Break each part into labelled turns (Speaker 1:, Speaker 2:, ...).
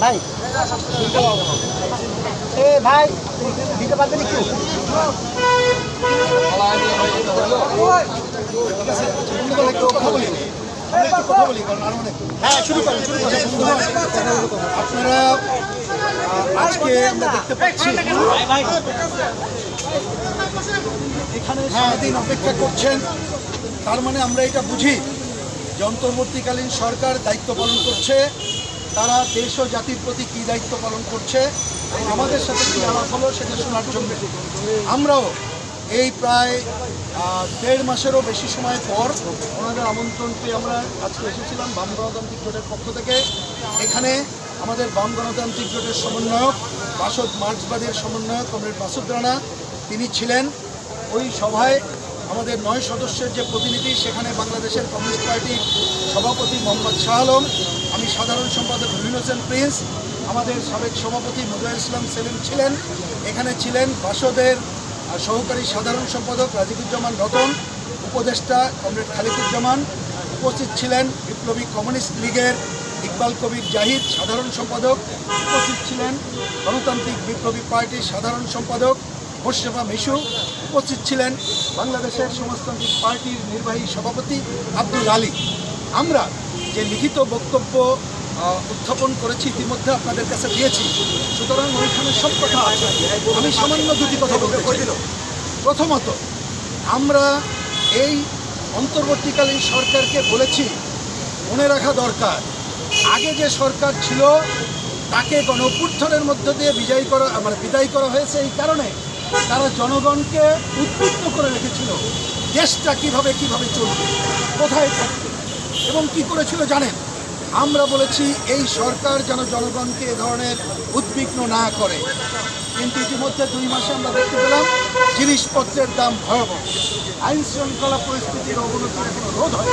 Speaker 1: ভাই এ ভাই দিতে পারবেন একটু? হ্যাঁ শুরু করেন।
Speaker 2: আপনারা আজকে আমরা দেখতে পাচ্ছি এখানে সারাদিন অপেক্ষা করছেন, তার মানে আমরা এটা বুঝি যে অন্তর্বর্তীকালীন সরকার দায়িত্ব পালন করছে, তারা দেশ ও জাতির প্রতি কী দায়িত্ব পালন করছে এবং আমাদের সাথে কী আলাপ হলো সেটা শোনার জন্য আমরাও এই প্রায় 1.5 মাসেরও বেশি সময় পর ওনাদের আমন্ত্রণ পেয়ে আমরা আজকে এসেছিলাম বাম গণতান্ত্রিক জোটের পক্ষ থেকে। এখানে আমাদের বাম গণতান্ত্রিক জোটের সমন্বয়ক বাসদ মার্ক্সবাদীর সমন্বয়ক কমরেড মাসুদ রানা তিনি ছিলেন। ওই সভায় আমাদের 9 সদস্যের যে প্রতিনিধি, সেখানে বাংলাদেশের কমিউনিস্ট পার্টির সভাপতি মোহাম্মদ শাহ আলম, আমি সাধারণ সম্পাদক রুবিন হোসেন প্রিন্স, আমাদের সাবেক সভাপতি মজুর ইসলাম সেলিম ছিলেন। এখানে ছিলেন বাসদের সহকারী সাধারণ সম্পাদক রাজিবুজ্জামান রতন, উপদেষ্টা কমরেড খালিকুজ্জামান, উপস্থিত ছিলেন বিপ্লবী কমিউনিস্ট লীগের ইকবাল কবির জাহিদ সাধারণ সম্পাদক, উপস্থিত ছিলেন গণতান্ত্রিক বিপ্লবী পার্টির সাধারণ সম্পাদক মোশরেফা মিশু, উপস্থিত ছিলেন বাংলাদেশের সমাজতান্ত্রিক পার্টির নির্বাহী সভাপতি আব্দুল আলী। আমরা যে লিখিত বক্তব্য উত্থাপন করেছি ইতিমধ্যে আপনাদের কাছে দিয়েছি, সুতরাং ওইখানে সব কথা আছে। আমি সামান্য দুটি কথা বলতে চাই। প্রথমত, আমরা এই অন্তর্বর্তীকালীন সরকারকে বলেছি মনে রাখা দরকার, আগে যে সরকার ছিল তাকে গণঅভ্যুত্থানের মধ্য দিয়ে বিদায় করা হয়েছে এই কারণে তারা জনগণকে উদ্বুদ্ধ করে রেখেছিল দেশটা কিভাবে চলবে, কোথায় থাকবে এবং কি করেছিল জানেন। আমরা বলেছি এই সরকার যেন জনগণকে এ ধরনের উদ্বিগ্ন না করে, কিন্তু ইতিমধ্যে 2 মাসে আমরা দেখতে পেলাম জিনিসপত্রের দাম ভয়াবহ, আইন শৃঙ্খলা পরিস্থিতির অবনতির কোনো রোধ হয়।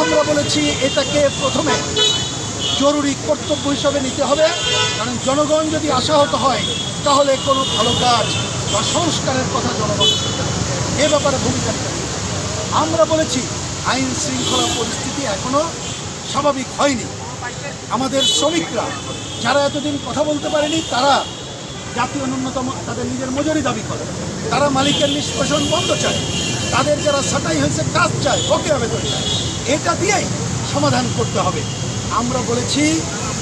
Speaker 2: আমরা বলেছি এটাকে প্রথমে জরুরি কর্তব্য হিসাবে নিতে হবে, কারণ জনগণ যদি আশাহত হয় তাহলে কোনো ভালো কাজ বা সংস্কারের কথা জনগণ এ ব্যাপারে ভূমিকা নিতে হবে। আমরা বলেছি আইন শৃঙ্খলা পরিস্থিতি এখনও স্বাভাবিক হয়নি। আমাদের শ্রমিকরা যারা এতদিন কথা বলতে পারেনি, তারা জাতীয় ন্যূনতম তাদের নিজের মজুরি দাবি করে, তারা মালিকের নিষ্পেষণ বন্ধ চায়, তাদের যারা ছাঁটাই হয়েছে কাজ চায়, বকেয়া বেতন চায়, এটা দিয়েই সমাধান করতে হবে। আমরা বলেছি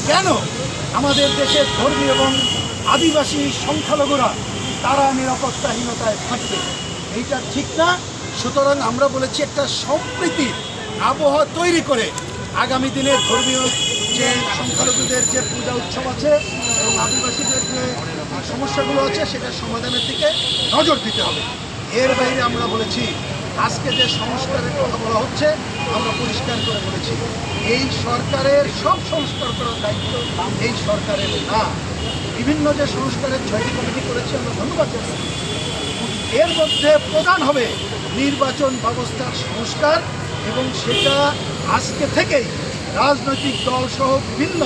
Speaker 2: কেন আমাদের দেশের ধর্মীয় এবং আদিবাসী সংখ্যালঘুরা তারা নিরাপত্তাহীনতায় থাকবে, এইটা ঠিক না। সুতরাং আমরা বলেছি একটা সম্প্রীতির আবহাওয়া তৈরি করে আগামী দিনে ধর্মীয় যে সংখ্যালঘুদের যে পূজা উৎসব আছে এবং আদিবাসীদের যে সমস্যাগুলো আছে সেটার সমাধানের দিকে নজর দিতে হবে। এর বাইরে আমরা বলেছি আজকে যে সংস্কারের কথা বলা হচ্ছে, আমরা পরিষ্কার করে বলেছি এই সরকারের সব সংস্কার করার দায়িত্ব এই সরকারের না। বিভিন্ন যে সংস্কারের 6টি কমিটি করেছে, আমরা ধন্যবাদ জানাই। এর মধ্যে প্রধান হবে নির্বাচন ব্যবস্থার সংস্কার, এবং সেটা আজকে থেকেই রাজনৈতিক দল সহ বিভিন্ন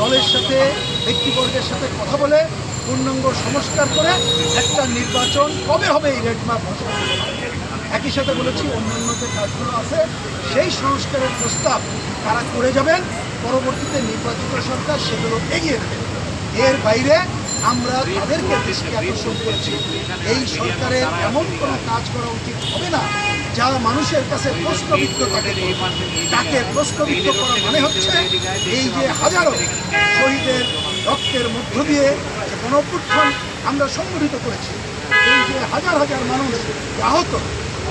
Speaker 2: দলের সাথে ব্যক্তিবর্গের সাথে কথা বলে পূর্ণাঙ্গ সংস্কার করে একটা নির্বাচন কবে হবে এই রেডমার্ক ঘোষণা। একই সাথে বলেছি অন্যান্য যে কাজগুলো আছে সেই সংস্কারের প্রস্তাব তারা করে যাবেন, পরবর্তীতে নির্বাচিত সরকার সেগুলো এগিয়ে দেবেন। এর বাইরে আমরা তাদেরকে দৃষ্টি আকর্ষণ করেছি এই সরকারের এমন কোনো কাজ করা উচিত হবে না যা মানুষের কাছে প্রশ্নবিদ্ধ থাকে। তাকে প্রশ্নবিদ্ধ করা মানে হচ্ছে এই যে হাজারো শহীদের রক্তের মধ্য দিয়ে যে গণঅভ্যুত্থান আমরা সংগঠিত করেছি, এই যে হাজার হাজার মানুষ আহত,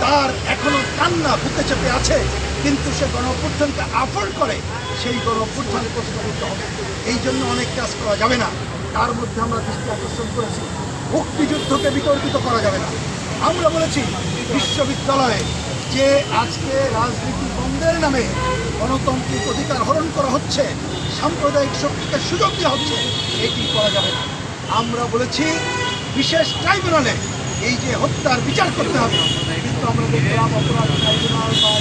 Speaker 2: তার এখনো কান্না বুকে চেপে আছে, কিন্তু সে গণঅভ্যুত্থানকে আফল করে, সেই গণঅভ্যুত্থানে প্রশ্নবিদ্ধ হবে। এই জন্য অনেক কাজ করা যাবে না। তার মধ্যে আমরা দৃষ্টি আকর্ষণ করেছি মুক্তিযুদ্ধকে বিতর্কিত করা যাবে না। আমরা বলেছি বিশ্ববিদ্যালয়ে যে আজকে রাজনীতি বন্ধের নামে গণতান্ত্রিক অধিকার হরণ করা হচ্ছে, সাম্প্রদায়িক শক্তিকে সুযোগ দেওয়া হচ্ছে, এটি করা যাবে না। আমরা বলেছি বিশেষ ট্রাইব্যুনালে এই যে হত্যার বিচার করতে হবে, কিন্তু আমরা দেখলাম অপরাধ ট্রাইব্যুনাল বা